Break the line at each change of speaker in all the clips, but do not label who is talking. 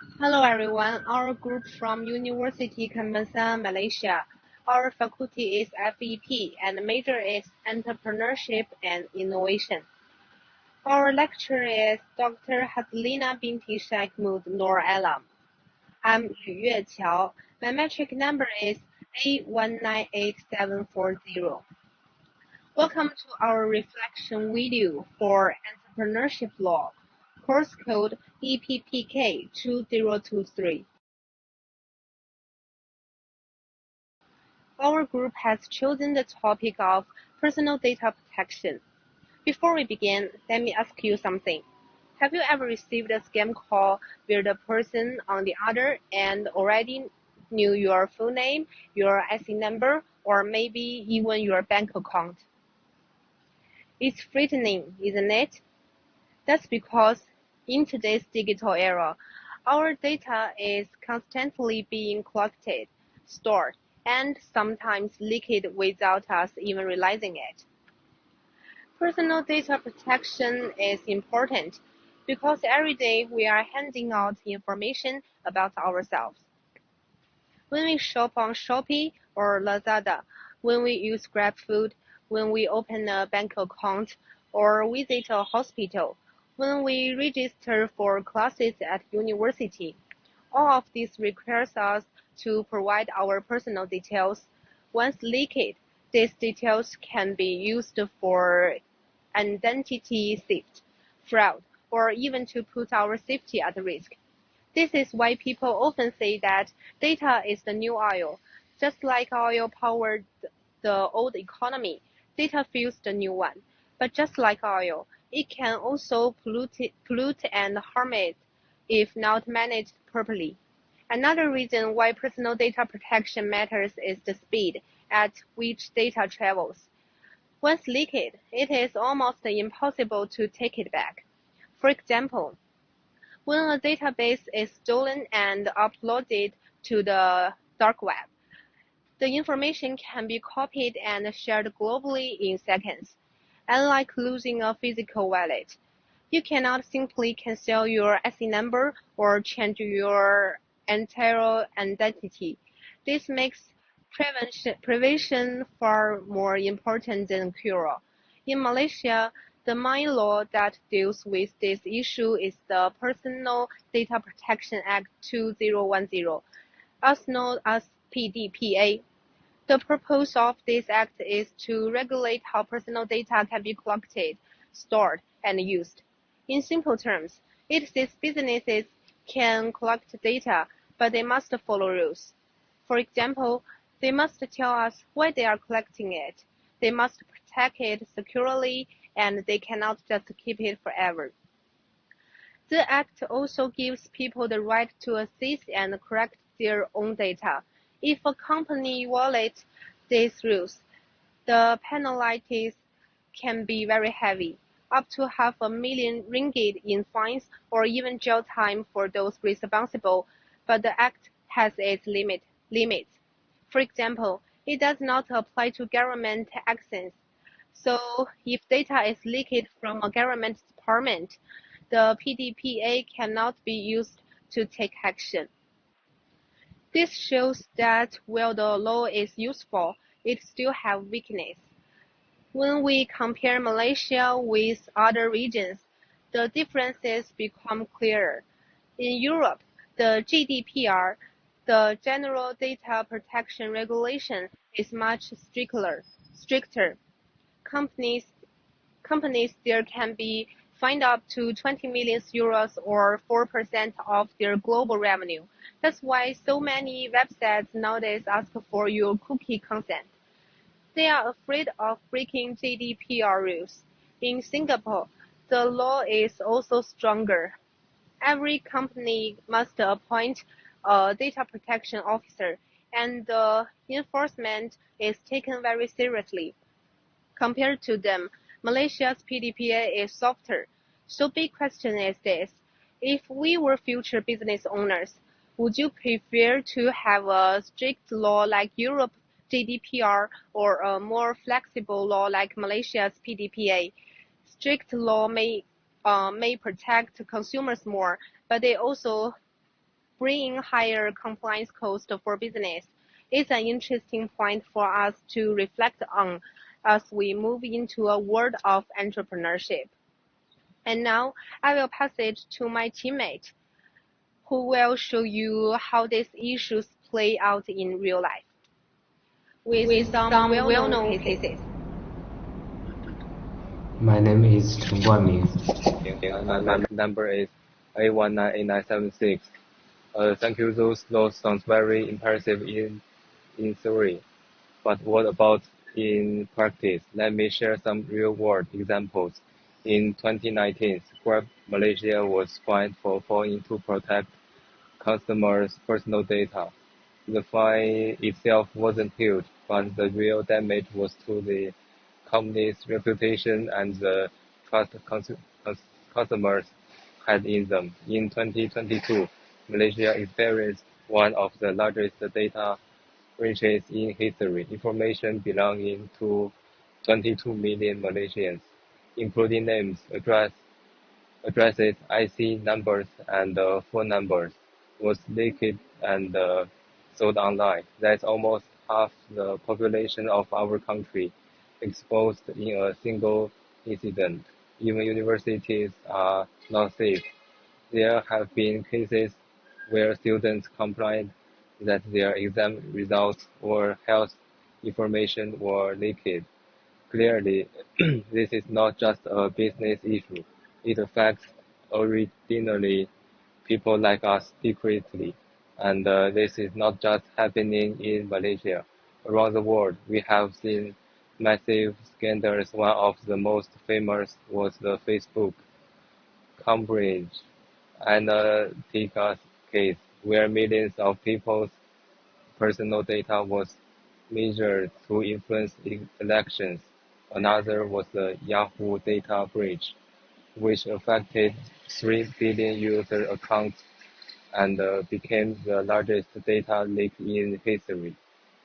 Hello everyone, our group from University Kementerian, Malaysia. Our faculty is FEP and major is Entrepreneurship and Innovation. Our lecturer is Dr. Haslina binti Sheikh Mood Noor Alam. I'm Lü Yueqiao. My metric number is A198740. Welcome to our reflection video for Entrepreneurship Law, course code EPPK2023. Our group has chosen the topic of personal data protection. Before we begin, let me ask you something. Have you ever received a scam call where the person on the other end already knew your full name, your IC number, or maybe even your bank account? It's frightening, isn't it? That's because in today's digital era, our data is constantly being collected, stored, and sometimes leaked without us even realizing it. Personal data protection is important because every day we are handing out information about ourselves. When we shop on Shopee or Lazada, when we use GrabFood, when we open a bank account or visit a hospital, when we register for classes at university, all of this requires us to provide our personal details. Once leaked, these details can be used for identity theft, fraud, or even to put our safety at risk. This is why people often say that data is the new oil. Just like oil powered the old economy, data fuels the new one. But just like oil, it can also pollute and harm it if not managed properly. Another reason why personal data protection matters is the speed at which data travels. Once leaked, it is almost impossible to take it back. For example, when a database is stolen and uploaded to the dark web, the information can be copied and shared globally in seconds. Unlike losing a physical wallet, you cannot simply cancel your IC number or change your entire identity. This makes prevention far more important than cure. In Malaysia, the main law that deals with this issue is the Personal Data Protection Act 2010, also known as PDPA. The purpose of this act is to regulate how personal data can be collected, stored, and used. In simple terms, it says businesses can collect data, but they must follow rules. For example, they must tell us why they are collecting it. They must protect it securely, and they cannot just keep it forever. The Act also gives people the right to assess and correct their own data. If a company violates these rules, the penalties can be very heavy, up to $500,000 ringgit in fines or even jail time for those responsible, but the Act has its limits. For example, it does not apply to government actions. So if data is leaked from a government department, the PDPA cannot be used to take action. This shows that while the law is useful, it still has weakness. When we compare Malaysia with other regions, the differences become clearer. In Europe, the GDPR, the General Data Protection Regulation, is much stricter. Companies companies there can be fined up to 20 million euros or 4% of their global revenue. That's why so many websites nowadays ask for your cookie consent. They are afraid of breaking GDPR rules. In Singapore, the law is also stronger. Every company must appoint a data protection officer, and the enforcement is taken very seriously. Compared to them, Malaysia's PDPA is softer. So big question is this: if we were future business owners, would you prefer to have a strict law like Europe's GDPR or a more flexible law like Malaysia's PDPA? Strict law may protect consumers more, but they also bringing higher compliance costs for business is an interesting point for us to reflect on as we move into a world of entrepreneurship. And now I will pass it to my teammate, who will show you how these issues play out in real life with some well-known cases.
My name is Chen Guanming.
And my number is A19896. Thank you. Those sounds very impressive in theory, but what about in practice? Let me share some real-world examples. In 2019, Grab Malaysia was fined for failing to protect customers' personal data. The fine itself wasn't huge, but the real damage was to the company's reputation and the trust customers had in them. In 2022, Malaysia experienced one of the largest data breaches in history. Information belonging to 22 million Malaysians, including names, addresses, IC numbers, and phone numbers, was leaked and sold online. That's almost half the population of our country exposed in a single incident. Even universities are not safe. There have been cases where students complained that their exam results or health information were leaked. Clearly, this is not just a business issue. It affects ordinary people like us secretly. And this is not just happening in Malaysia. Around the world, we have seen massive scandals. One of the most famous was the Facebook Cambridge Analytica case, where millions of people's personal data was measured to influence elections. Another was the Yahoo data breach, which affected 3 billion user accounts and became the largest data leak in history.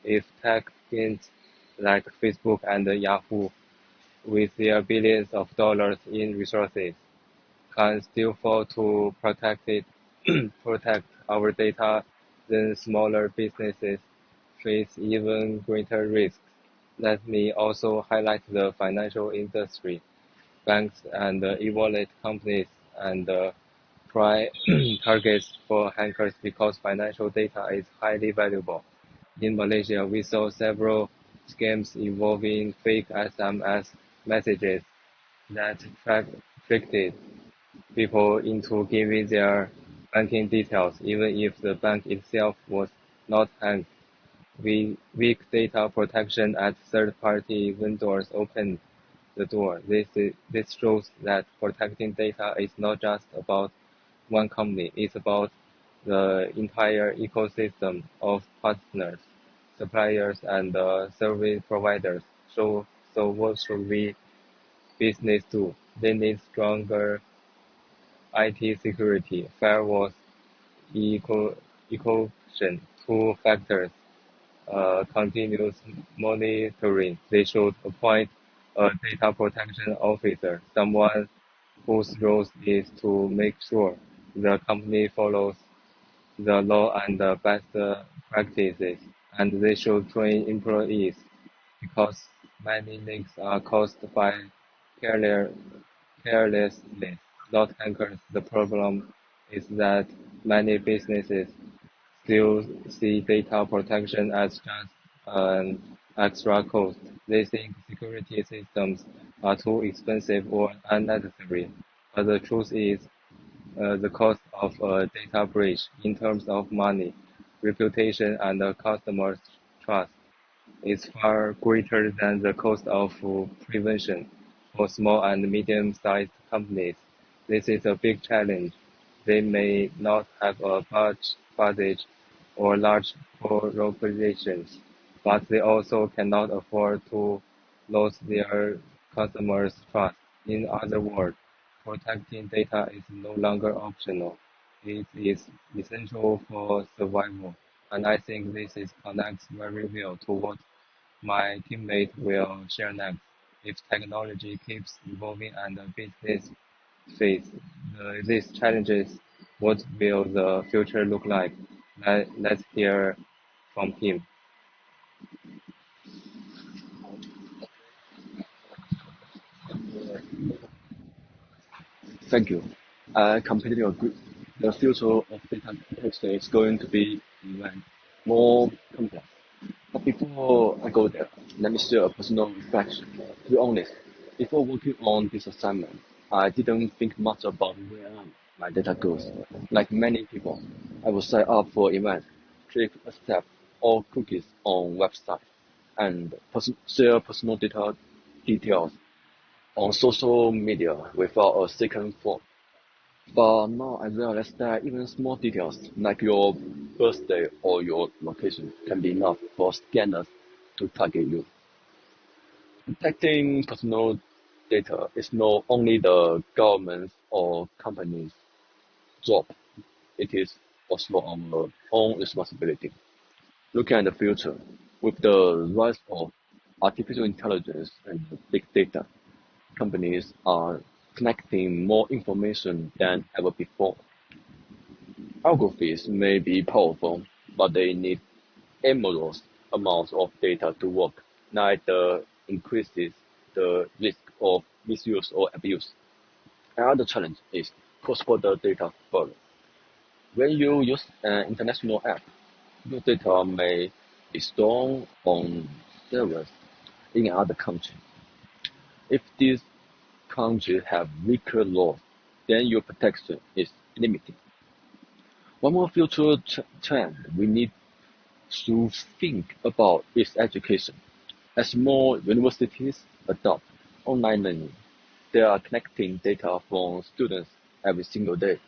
If tech giants like Facebook and Yahoo, with their billions of dollars in resources, can still fall to protect our data, then smaller businesses face even greater risks. Let me also highlight the financial industry. Banks and e-wallet companies and prime targets for hackers because financial data is highly valuable. In Malaysia, we saw several scams involving fake SMS messages that tricked people into giving their banking details, even if the bank itself was not hacked. Weak data protection at third-party vendors opened the door. This shows that protecting data is not just about one company. It's about the entire ecosystem of partners, suppliers, and service providers. So what should we business do? They need stronger IT security, firewalls, encryption, two factors, continuous monitoring. They should appoint a data protection officer, someone whose role is to make sure the company follows the law and the best practices, and they should train employees because many leaks are caused by careless, carelessness, not hackers. The problem is that many businesses still see data protection as just an extra cost. They think security systems are too expensive or unnecessary. But the truth is, the cost of a data breach in terms of money, reputation, and customer trust is far greater than the cost of prevention. For small and medium-sized companies, this is a big challenge. They may not have a budget or large corporations, but they also cannot afford to lose their customers' trust. In other words, protecting data is no longer optional. It is essential for survival. And I think this is connects very well to what my teammate will share next. If technology keeps evolving and the business face these challenges, What will the future look like? Let's hear from him.
Thank you. I completely agree. The future of data protection is going to be even more complex. But before I go there, let me share a personal reflection. To be honest, before working on this assignment, I didn't think much about where my data goes. Like many people, I would sign up for events, click accept all cookies on website, and share personal data details on social media without a second thought. But now I realize that even small details like your birthday or your location can be enough for scanners to target you. Protecting personal data is not only the government's or company's job, it is also our own responsibility. Looking at the future, with the rise of artificial intelligence and big data, companies are collecting more information than ever before. Algorithms may be powerful, but they need enormous amounts of data to work. Neither increases the risk of misuse or abuse. Another challenge is cross-border data flow. When you use an international app, your data may be stored on servers in another country. If these countries have weaker laws, then your protection is limited. One more future trend we need to think about is education. As more universities adopt online learning, they are connecting data from students every single day,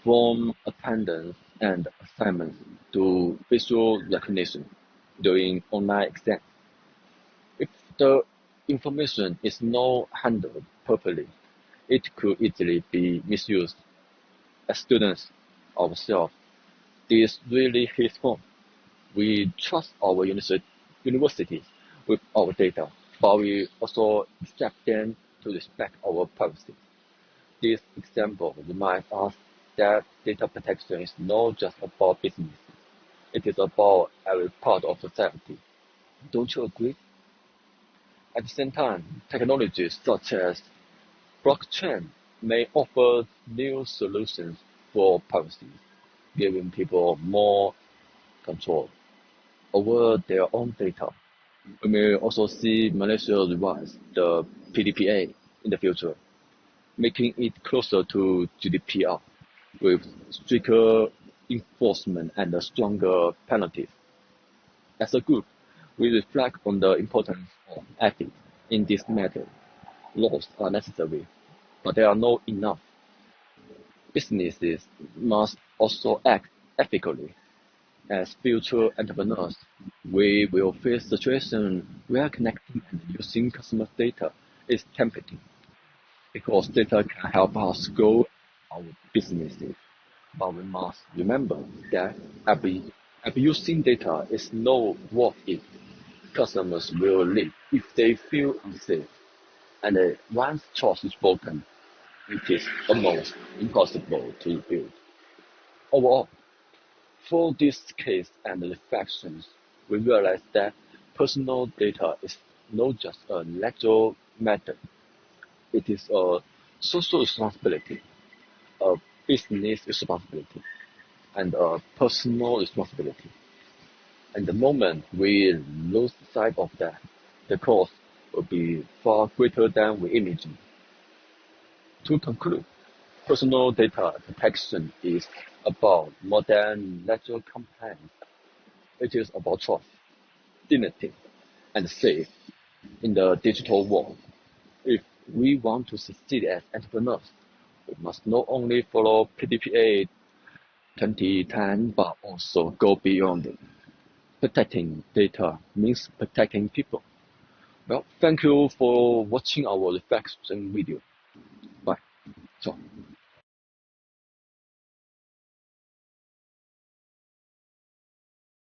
from attendance and assignments to visual recognition during online exams. If the information is not handled properly, it could easily be misused. As students ourselves, this really hits home. We trust our universities with our data, but we also expect them to respect our privacy. This example reminds us that data protection is not just about business, it is about every part of society. Don't you agree? At the same time, technologies such as blockchain may offer new solutions for privacy, giving people more control over their own data. We may also see Malaysia revise the PDPA in the future, making it closer to GDPR with stricter enforcement and stronger penalties. As a group, we reflect on the importance of ethics in this matter. Laws are necessary, but they are not enough. Businesses must also act ethically. As future entrepreneurs, we will face situations where connecting and using customer data is tempting because data can help us grow our businesses. But we must remember that abusing data is not worth it. Customers will leave if they feel unsafe, and once trust is broken, it is almost impossible to rebuild. Overall, through this case and reflections, we realize that personal data is not just a legal matter, it is a social responsibility, a business responsibility, and a personal responsibility. And the moment we lose sight of that, the cost will be far greater than we imagine. To conclude, personal data protection is about more than legal compliance. It is about trust, dignity, and safe in the digital world. If we want to succeed as entrepreneurs, we must not only follow PDPA 2010 but also go beyond it. Protecting data means protecting people. Well, thank you for watching our reflection video. Bye. So.